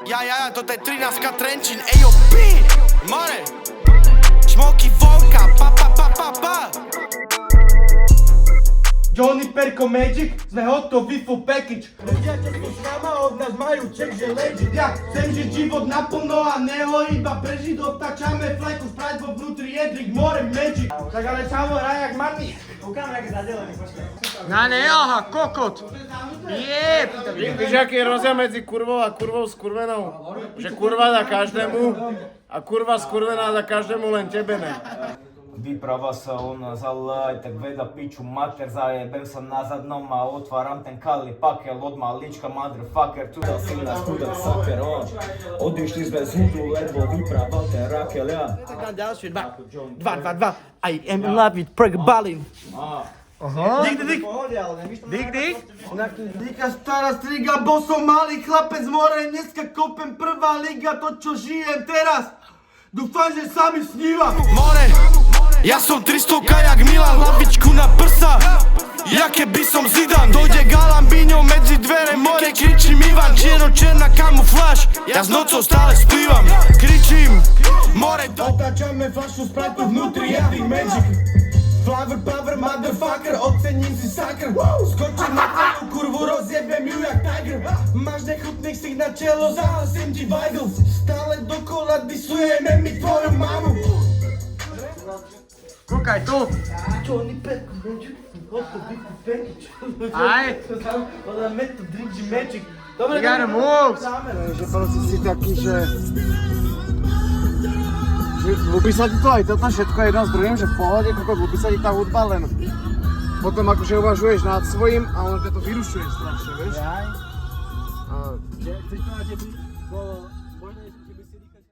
Ja, toto je 13 Trenčín, ejo, pi, more, čmoky vonka, pa. Johnny Perko Magic, sme hotoví full package. Ľudia, čo sú s nama, od nás majú check, že legit. Ja chcem žiť život naplno a neho iba prežiť. Obtačame fleku, sprať vo vnútri jedrik, more magic. Tak ale samo rajak marný. Ukáme, jak je zadelený, počkaj. Na ne, aha, kokot. Jeb. Víš, aký je rozdiel medzi kurvou a kurvou skurvenou? Že kurva dá každému a kurva skurvená dá každému, len tebe ne. Vyprava sa ona zalaj, tak veda piču mater, zajebem sa na zadnom a otvaram ten kali pakel, odmah lička motherfucker, tuda si nas, tuda saker, odišli sme z hudu, lebo vypraval ten rakel, ja. Ďalšie, 2. I am in love with Perk Balin. Dik. Dika stara striga, bo som malý chlapec, more, dneska kopem prvá liga, to čo žijem teraz. Dúfam, že sa mi sníva. More, ja som 300 jak Milan, hlavičku na prsa, ja keby som Zidane. Dojde Galambíňo medzi dvere, more, kričím Ivan, čierna kamufláž, ja s nocou stále splývam. Kričím, more, Otáčame flašu spratu vnútri jedných magic. Flower power, motherfucker, ocením si sakr. Skočím na tvoju kurvu, rozjebem ju jak tiger. Máš nechutný ksich na čelo, zahasím ti Weigl. Stále dokola disujeme mi tvoju mamu. Kúkaj tu. Johnny Perko Magic, hotový package. Aj. Ona meto drinky magic. Dobre, You gotta move. Že proste si taký, že ľúbi sa ti to aj toto všetko jedno s druhým, že v pohode, ľúbi sa ti tá hudba, len potom akože uvažuješ nad svojím a ono ťa to vyrušuje strašne, vieš? Chceš to na tebi?